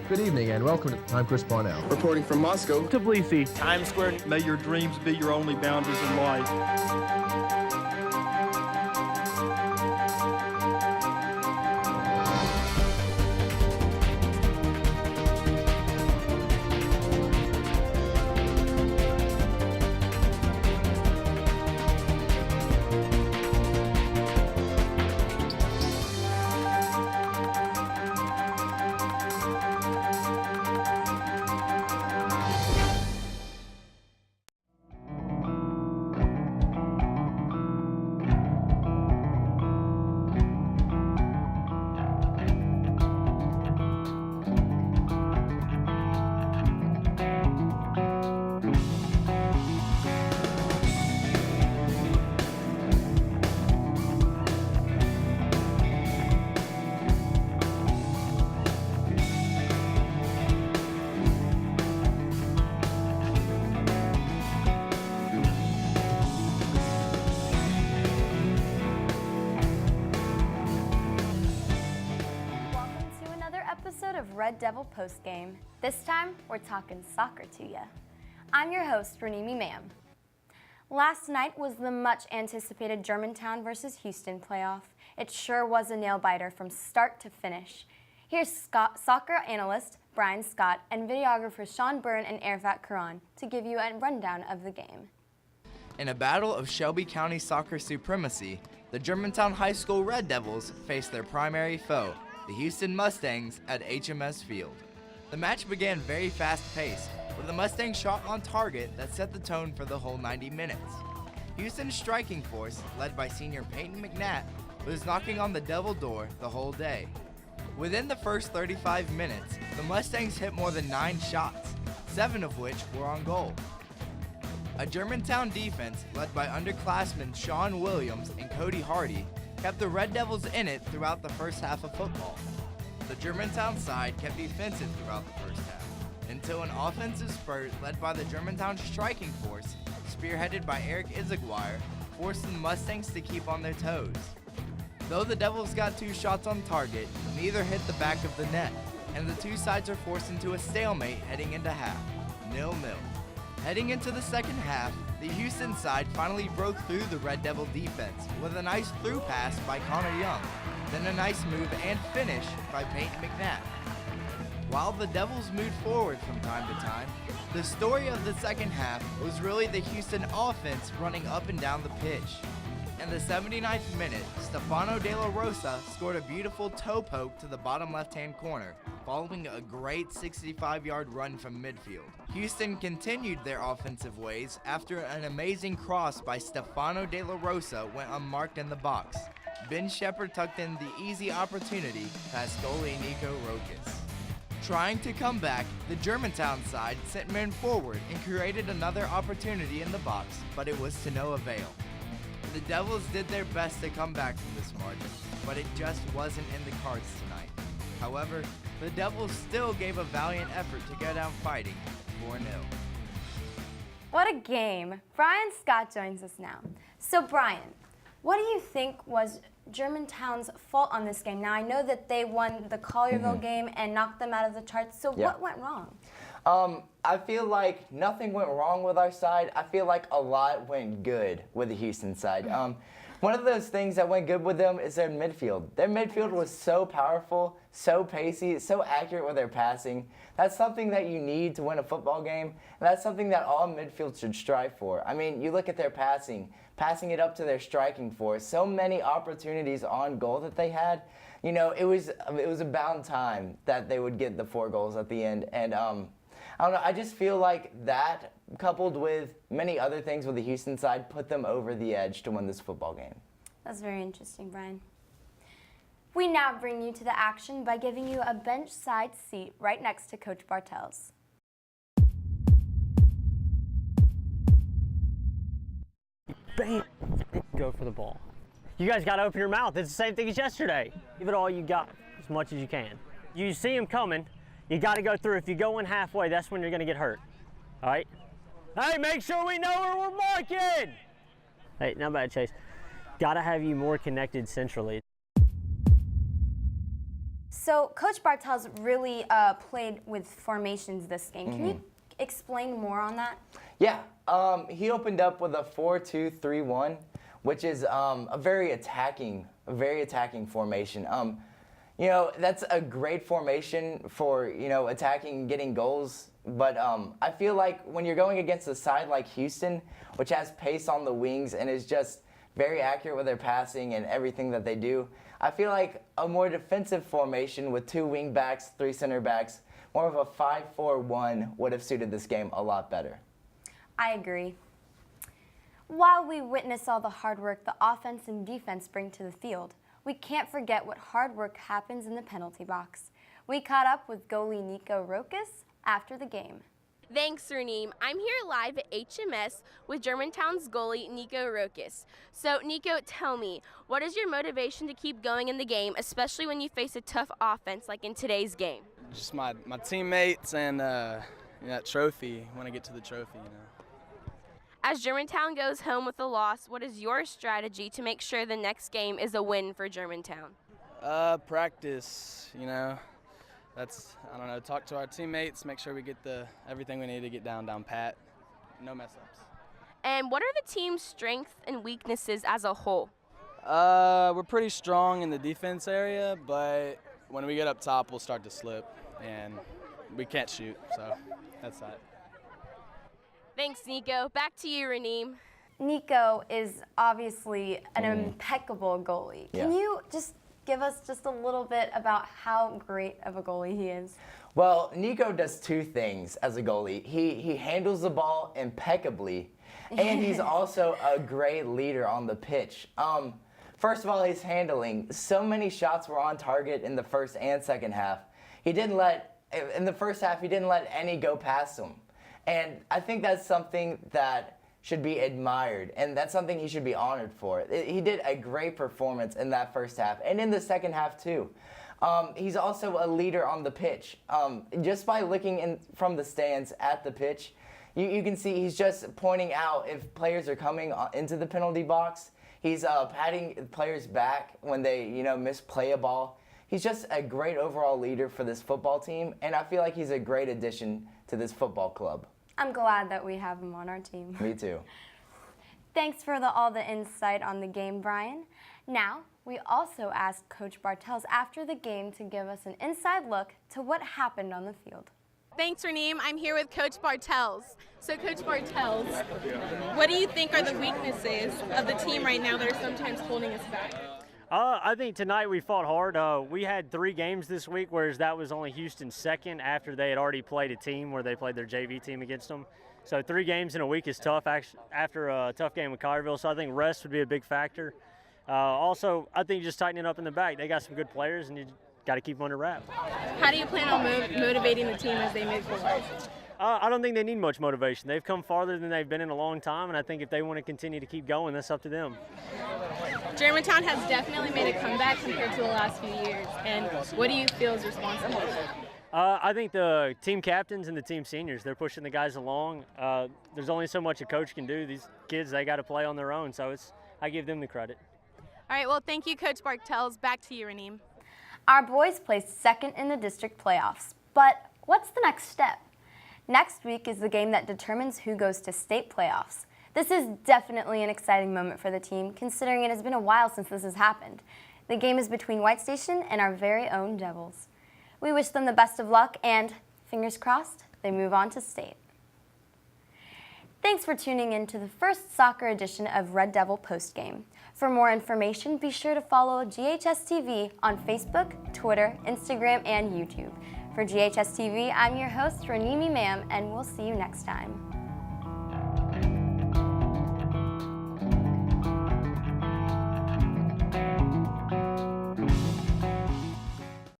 Good evening and welcome. I'm Chris Parnell. Reporting from Moscow. Tbilisi. Times Square. May your dreams be your only boundaries in life. Of Red Devil Postgame. This time, we're talking soccer to ya. I'm your host, Renimi Mam. Last night was the much anticipated Germantown versus Houston playoff. It sure was a nail-biter from start to finish. Here's soccer analyst Brian Scott and videographers Sean Byrne and Arafat Karan to give you a rundown of the game. In a battle of Shelby County soccer supremacy, the Germantown High School Red Devils faced their primary foe, the Houston Mustangs, at HMS Field. The match began very fast-paced, with the Mustangs shot on target that set the tone for the whole 90 minutes. Houston's striking force, led by senior Peyton McNatt, was knocking on the Devil door the whole day. Within the first 35 minutes, the Mustangs hit more than 9 shots, 7 of which were on goal. A Germantown defense, led by underclassmen Sean Williams and Cody Hardy, kept the Red Devils in it throughout the first half of football. The Germantown side kept defensive throughout the first half, until an offensive spurt led by the Germantown striking force, spearheaded by Eric Izagwire, forced the Mustangs to keep on their toes. Though the Devils got 2 shots on target, neither hit the back of the net, and the two sides are forced into a stalemate heading into half, 0-0. Heading into the second half, the Houston side finally broke through the Red Devil defense with a nice through pass by Connor Young, then a nice move and finish by Peyton McNatt. While the Devils moved forward from time to time, the story of the second half was really the Houston offense running up and down the pitch. In the 79th minute, Stefano De La Rosa scored a beautiful toe poke to the bottom left-hand corner, following a great 65-yard run from midfield. Houston continued their offensive ways after an amazing cross by Stefano De La Rosa went unmarked in the box. Ben Shepard tucked in the easy opportunity past goalie Nico Rokas. Trying to come back, the Germantown side sent men forward and created another opportunity in the box, but it was to no avail. The Devils did their best to come back from this margin, but it just wasn't in the cards tonight. However, the Devils still gave a valiant effort to go down fighting 4-0. What a game. Brian Scott joins us now. So Brian, what do you think was Germantown's fault on this game? Now I know that they won the Collierville game and knocked them out of the charts, so what went wrong? I feel like nothing went wrong with our side. I feel like a lot went good with the Houston side. One of those things that went good with them is their midfield. Their midfield was so powerful, so pacey, so accurate with their passing. That's something that you need to win a football game, and that's something that all midfield should strive for. I mean, you look at their passing it up to their striking force. So many opportunities on goal that they had. You know, it was about time that they would get the 4 goals at the end, and I don't know, I just feel like that, coupled with many other things with the Houston side, put them over the edge to win this football game. That's very interesting, Brian. We now bring you to the action by giving you a bench side seat right next to Coach Bartels. Bam! Go for the ball. You guys got to open your mouth. It's the same thing as yesterday. Give it all you got, as much as you can. You see him coming. You got to go through. If you go in halfway, that's when you're going to get hurt. All right? Hey, make sure we know where we're marking. Hey, not bad, Chase. Got to have you more connected centrally. So Coach Bartels really played with formations this game. Can you explain more on that? Yeah, he opened up with a 4-2-3-1, which is a very attacking formation. You know, that's a great formation for, you know, attacking and getting goals. But I feel like when you're going against a side like Houston, which has pace on the wings and is just very accurate with their passing and everything that they do, I feel like a more defensive formation with 2 wing backs, 3 center backs, more of a 5-4-1 would have suited this game a lot better. I agree. While we witness all the hard work the offense and defense bring to the field, we can't forget what hard work happens in the penalty box. We caught up with goalie Nico Rokas after the game. Thanks, Raneem. I'm here live at HMS with Germantown's goalie, Nico Rokas. So, Nico, tell me, what is your motivation to keep going in the game, especially when you face a tough offense like in today's game? Just my teammates and that trophy, when I get to the trophy, you know. As Germantown goes home with a loss, what is your strategy to make sure the next game is a win for Germantown? Practice, you know. That's, I don't know, talk to our teammates, make sure we get everything we need to get down pat. No mess ups. And what are the team's strengths and weaknesses as a whole? We're pretty strong in the defense area, but when we get up top, we'll start to slip, and we can't shoot, so that's that. Thanks, Nico. Back to you, Raneem. Nico is obviously an impeccable goalie. Can you just give us just a little bit about how great of a goalie he is? Well, Nico does 2 things as a goalie. He handles the ball impeccably, and he's also a great leader on the pitch. First of all, his handling. So many shots were on target in the first and second half. In the first half, he didn't let any go past him. And I think that's something that should be admired, and that's something he should be honored for. He did a great performance in that first half, and in the second half too. He's also a leader on the pitch. Just by looking in from the stands at the pitch, you can see he's just pointing out if players are coming into the penalty box. He's patting players back when they, you know, misplay a ball. He's just a great overall leader for this football team, and I feel like he's a great addition to this football club. I'm glad that we have him on our team. Me too. Thanks for all the insight on the game, Brian. Now, we also asked Coach Bartels after the game to give us an inside look to what happened on the field. Thanks, Raneem. I'm here with Coach Bartels. So, Coach Bartels, what do you think are the weaknesses of the team right now that are sometimes holding us back? I think tonight we fought hard. We had 3 games this week, whereas that was only Houston's second after they had already played a team where they played their JV team against them. So 3 games in a week is tough after a tough game with Collierville, so I think rest would be a big factor. Also, I think just tightening up in the back. They got some good players, and you got to keep them under wrap. How do you plan on motivating the team as they move forward? I don't think they need much motivation. They've come farther than they've been in a long time, and I think if they want to continue to keep going, that's up to them. Germantown has definitely made a comeback compared to the last few years, and what do you feel is responsible? I think the team captains and the team seniors, they're pushing the guys along. There's only so much a coach can do. These kids, they got to play on their own, so I give them the credit. All right, well, thank you, Coach Bartels. Back to you, Raneem. Our boys placed second in the district playoffs, but what's the next step? Next week is the game that determines who goes to state playoffs. This is definitely an exciting moment for the team, considering it has been a while since this has happened. The game is between White Station and our very own Devils. We wish them the best of luck, and fingers crossed, they move on to state. Thanks for tuning in to the first soccer edition of Red Devil Postgame. For more information, be sure to follow GHS-TV on Facebook, Twitter, Instagram, and YouTube. For GHS-TV, I'm your host, Raneem Imam, and we'll see you next time.